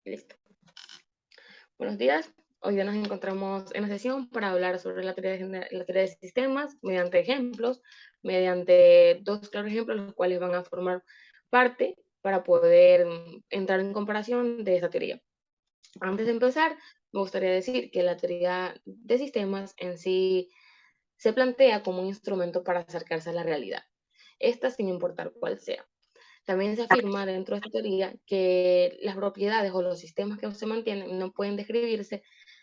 Listo. Buenos días. Hoy día nos encontramos en la sesión para hablar sobre la teoría de sistemas mediante ejemplos, mediante dos claros ejemplos, los cuales van a formar parte para poder entrar en comparación de esta teoría. Antes de empezar, me gustaría decir que la teoría de sistemas en sí se plantea como un instrumento para acercarse a la realidad, esta sin importar cuál sea. También se afirma dentro de esta teoría que las propiedades o los sistemas que se mantienen no pueden describirse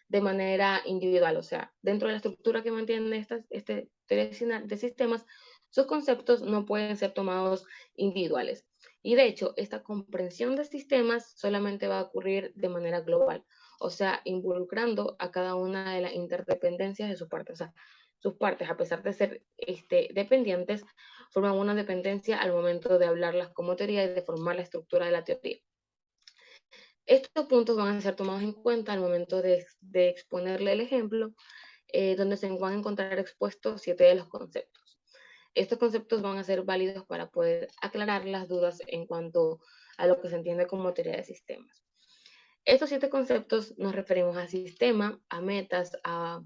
de manera individual, o sea, dentro de la estructura que mantiene esta teoría de sistemas, sus conceptos no pueden ser tomados individuales. Y de hecho, esta comprensión de sistemas solamente va a ocurrir de manera global, o sea, involucrando a cada una de las interdependencias de sus partes. O sea, sus partes, a pesar de ser dependientes, forman una dependencia al momento de hablarlas como teoría y de formar la estructura de la teoría. Estos puntos van a ser tomados en cuenta al momento de exponerle el ejemplo, donde se van a encontrar expuestos 7 de los conceptos. Estos conceptos van a ser válidos para poder aclarar las dudas en cuanto a lo que se entiende como teoría de sistemas. Estos 7 conceptos nos referimos a sistema, a metas, a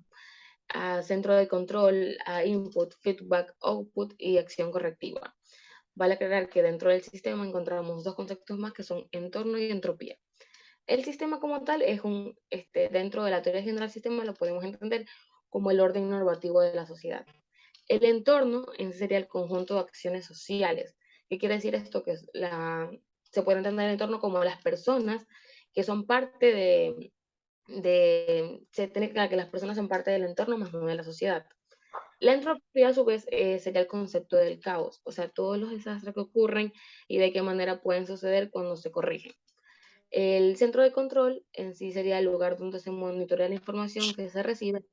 centro de control, a input, feedback, output y acción correctiva. Vale aclarar que dentro del sistema encontramos dos conceptos más que son entorno y entropía. El sistema como tal es dentro de la teoría general del sistema lo podemos entender como el orden normativo de la sociedad. El entorno en sí sería el conjunto de acciones sociales. ¿Qué quiere decir esto? Se puede entender el entorno como las personas que son parte se tiene claro que las personas son parte del entorno más no de la sociedad. La entropía, a su vez, sería el concepto del caos, o sea, todos los desastres que ocurren y de qué manera pueden suceder cuando se corrigen. El centro de control en sí sería el lugar donde se monitorea la información que se recibe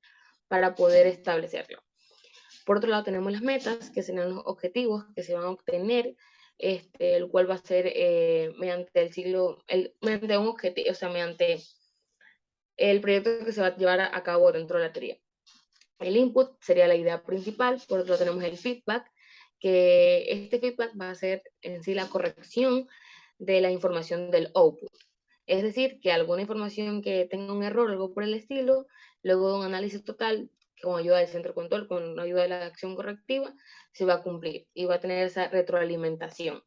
para poder establecerlo. Por otro lado, tenemos las metas, que serán los objetivos que se van a obtener, el cual va a ser mediante un objetivo, o sea, mediante el proyecto que se va a llevar a cabo dentro de la teoría. El input sería la idea principal, por otro lado tenemos el feedback, que este feedback va a ser en sí la corrección de la información del output. Es decir, que alguna información que tenga un error o algo por el estilo, luego de un análisis total, con ayuda del centro de control, con ayuda de la acción correctiva, se va a cumplir y va a tener esa retroalimentación.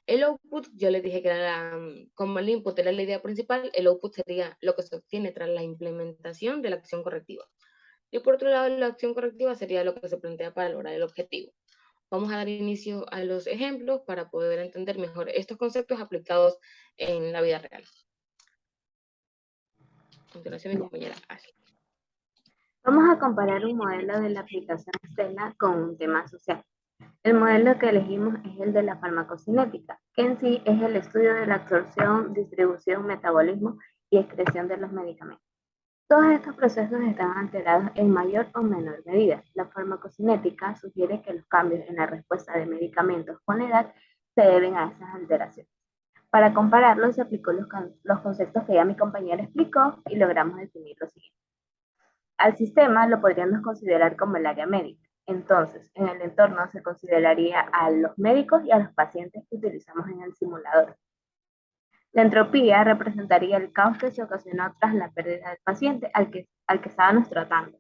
El output, yo les dije que como el input era la idea principal, el output sería lo que se obtiene tras la implementación de la acción correctiva. Y por otro lado, la acción correctiva sería lo que se plantea para lograr el objetivo. Vamos a dar inicio a los ejemplos para poder entender mejor estos conceptos aplicados en la vida real. A continuación, mi compañera Ashley. Vamos a comparar un modelo de la aplicación externa con un tema social. El modelo que elegimos es el de la farmacocinética, que en sí es el estudio de la absorción, distribución, metabolismo y excreción de los medicamentos. Todos estos procesos están alterados en mayor o menor medida. La farmacocinética sugiere que los cambios en la respuesta de medicamentos con la edad se deben a esas alteraciones. Para compararlos, se aplicó los conceptos que ya mi compañera explicó y logramos definir lo siguiente. Al sistema lo podríamos considerar como el área médica. Entonces, en el entorno se consideraría a los médicos y a los pacientes que utilizamos en el simulador. La entropía representaría el caos que se ocasionó tras la pérdida del paciente al que estábamos tratando.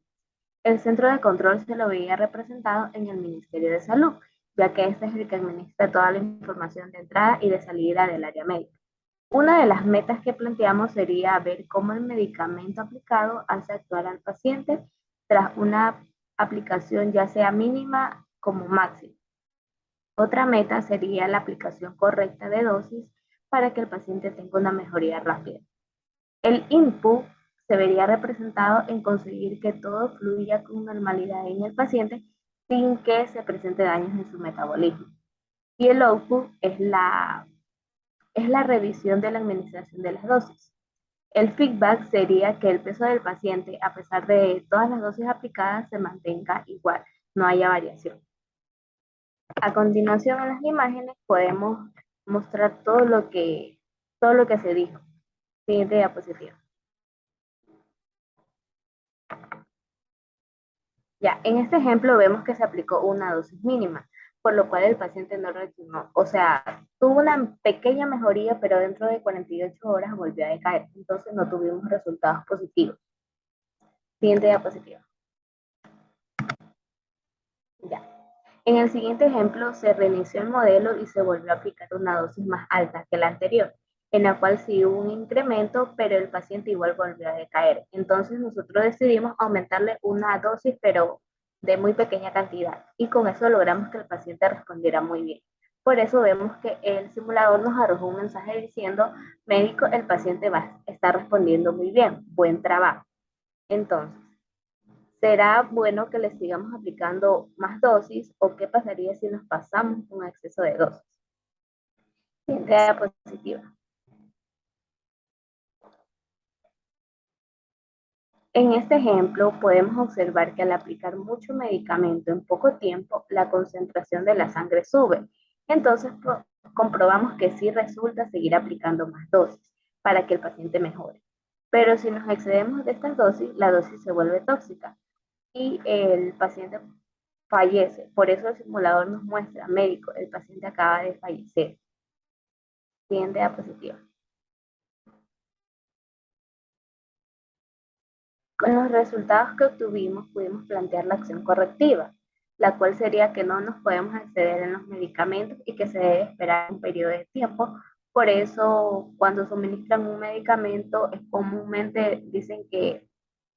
El centro de control se lo veía representado en el Ministerio de Salud, ya que este es el que administra toda la información de entrada y de salida del área médica. Una de las metas que planteamos sería ver cómo el medicamento aplicado hace actuar al paciente tras una aplicación ya sea mínima como máxima. Otra meta sería la aplicación correcta de dosis para que el paciente tenga una mejoría rápida. El input se vería representado en conseguir que todo fluya con normalidad en el paciente sin que se presente daños en su metabolismo. Y el output es la revisión de la administración de las dosis. El feedback sería que el peso del paciente, a pesar de todas las dosis aplicadas, se mantenga igual, no haya variación. A continuación, en las imágenes podemos mostrar todo lo que se dijo. Siguiente diapositiva. Ya, en este ejemplo vemos que se aplicó una dosis mínima, por lo cual el paciente no reaccionó. O sea, tuvo una pequeña mejoría, pero dentro de 48 horas volvió a decaer. Entonces no tuvimos resultados positivos. Siguiente diapositiva. Ya. En el siguiente ejemplo, se reinició el modelo y se volvió a aplicar una dosis más alta que la anterior, en la cual sí hubo un incremento, pero el paciente igual volvió a decaer. Entonces nosotros decidimos aumentarle una dosis, pero de muy pequeña cantidad, y con eso logramos que el paciente respondiera muy bien. Por eso vemos que el simulador nos arrojó un mensaje diciendo, médico, el paciente está respondiendo muy bien, buen trabajo. Entonces, ¿será bueno que le sigamos aplicando más dosis o qué pasaría si nos pasamos un exceso de dosis? Siguiente diapositiva. En este ejemplo podemos observar que al aplicar mucho medicamento en poco tiempo, la concentración de la sangre sube. Entonces comprobamos que sí resulta seguir aplicando más dosis para que el paciente mejore. Pero si nos excedemos de estas dosis, la dosis se vuelve tóxica y el paciente fallece. Por eso el simulador nos muestra, médico, el paciente acaba de fallecer. Siguiente diapositiva. Con los resultados que obtuvimos, pudimos plantear la acción correctiva, la cual sería que no nos podemos exceder en los medicamentos y que se debe esperar un periodo de tiempo. Por eso, cuando suministran un medicamento, es comúnmente dicen que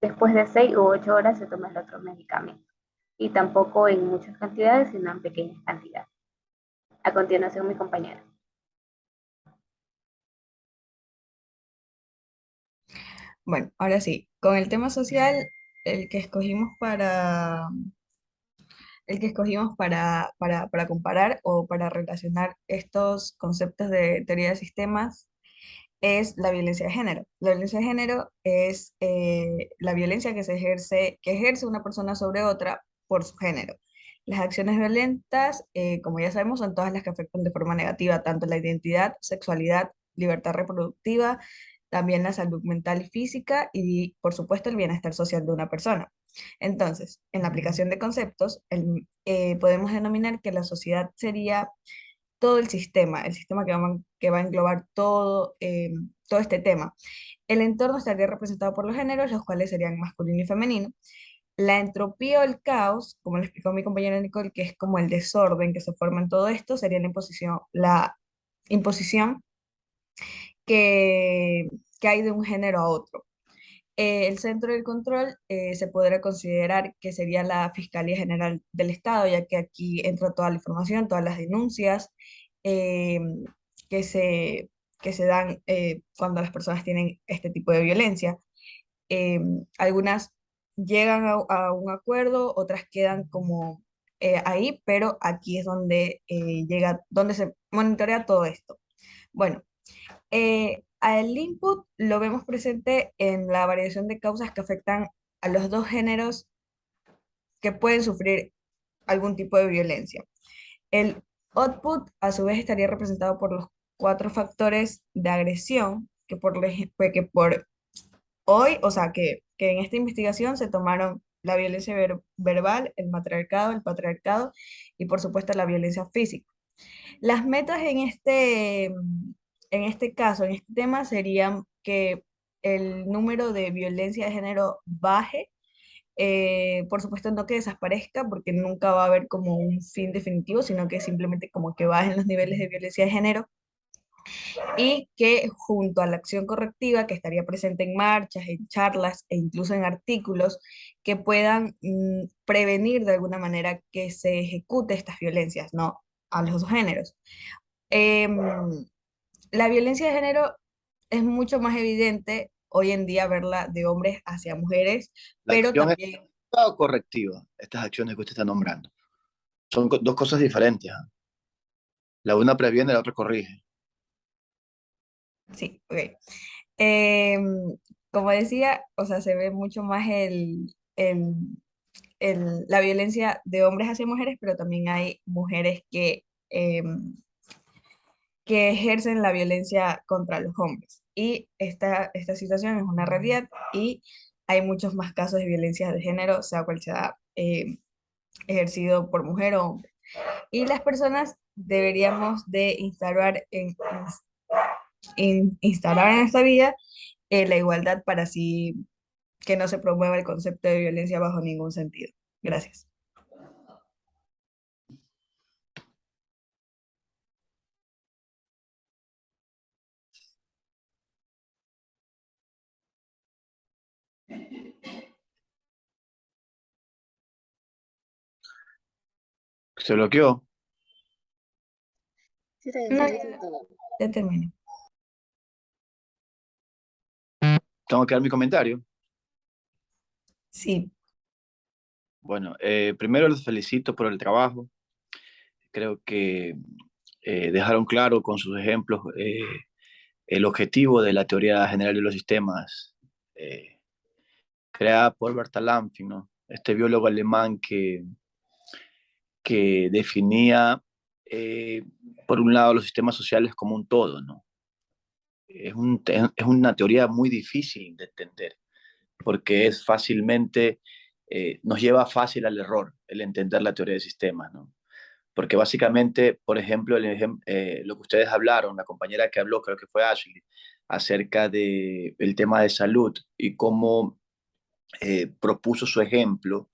después de 6 u 8 horas se toma el otro medicamento. Y tampoco en muchas cantidades, sino en pequeñas cantidades. A continuación, mi compañera. Bueno, ahora sí, con el tema social, el que escogimos para, el que escogimos para comparar o para relacionar estos conceptos de teoría de sistemas es la violencia de género. La violencia de género es la violencia que ejerce una persona sobre otra por su género. Las acciones violentas, como ya sabemos, son todas las que afectan de forma negativa tanto la identidad, sexualidad, libertad reproductiva, también la salud mental y física y, por supuesto, el bienestar social de una persona. Entonces, en la aplicación de conceptos, podemos denominar que la sociedad sería todo el sistema que va a englobar todo, todo este tema. El entorno estaría representado por los géneros, los cuales serían masculino y femenino. La entropía o el caos, como le explicó mi compañera Nicole, que es como el desorden que se forma en todo esto, sería la imposición que, que hay de un género a otro. El centro del control se podrá considerar que sería la Fiscalía General del Estado, ya que aquí entra toda la información, todas las denuncias eh, que se, que se dan cuando las personas tienen este tipo de violencia. Eh, Algunas llegan a un acuerdo, otras quedan como ahí, pero aquí es donde donde se monitorea todo esto. Bueno, al input lo vemos presente en la variación de causas que afectan a los dos géneros que pueden sufrir algún tipo de violencia. El output, a su vez, estaría representado por los cuatro factores de agresión que por hoy, o sea, que en esta investigación se tomaron la violencia verbal, el patriarcado y, por supuesto, la violencia física. Las metas en este caso, en este tema, serían que el número de violencia de género baje, por supuesto no que desaparezca, porque nunca va a haber como un fin definitivo, sino que simplemente como que bajen los niveles de violencia de género, y que junto a la acción correctiva que estaría presente en marchas, en charlas e incluso en artículos que puedan prevenir de alguna manera que se ejecute estas violencias, ¿no? A los dos géneros. Em, la violencia de género es mucho más evidente hoy en día verla de hombres hacia mujeres, La pero acción es también, o correctiva, estas acciones que usted está nombrando. Son dos cosas diferentes. ¿Ah? La una previene, la otra corrige. sí, ok. Em, Como decía, o sea, se ve mucho más la violencia de hombres hacia mujeres, pero también hay mujeres que ejercen la violencia contra los hombres. Y esta situación es una realidad y hay muchos más casos de violencia de género, sea cual sea ejercido por mujer o hombre. Y las personas deberíamos de instalar en esta vida la igualdad para así que no se promueva el concepto de violencia bajo ningún sentido. Gracias. Se bloqueó. Sí, está bien, No, sigue diciendo todo. ya terminé. Tengo que dar mi comentario. Sí, Bueno, primero los felicito por el trabajo. Creo que dejaron claro con sus ejemplos el objetivo de la teoría general de los sistemas, creada por Bertalanffy, ¿no? Este biólogo alemán que definía, eh, por un lado, los sistemas sociales como un todo, ¿no? Es una teoría muy difícil de entender, porque es fácilmente, nos lleva fácil al error el entender la teoría de sistemas, ¿no? Porque básicamente, por ejemplo, lo que ustedes hablaron, la compañera que habló, creo que fue Ashley, acerca del tema de salud y cómo propuso su ejemplo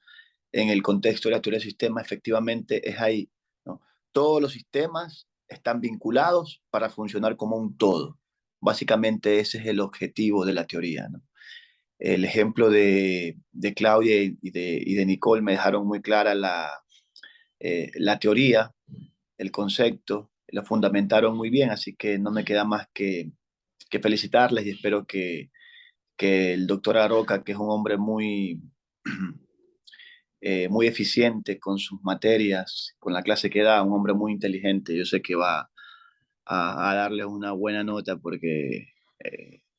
en el contexto de la teoría de sistemas, efectivamente es ahí, ¿no? Todos los sistemas están vinculados para funcionar como un todo. Básicamente ese es el objetivo de la teoría, ¿no? El ejemplo de Claudia y de Nicole me dejaron muy clara la teoría, el concepto, lo fundamentaron muy bien, así que no me queda más que felicitarles y espero que el doctor Aroca, que es un hombre muy, muy eficiente con sus materias, con la clase que da, un hombre muy inteligente, yo sé que va a darles una buena nota porque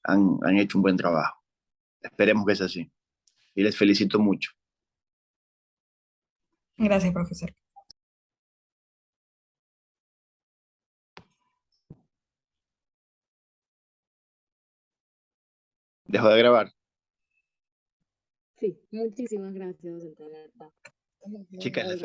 han hecho un buen trabajo. Esperemos que sea así. Y les felicito mucho. gracias, profesor. Dejo de grabar. Sí, muchísimas gracias, de verdad. Chicas, les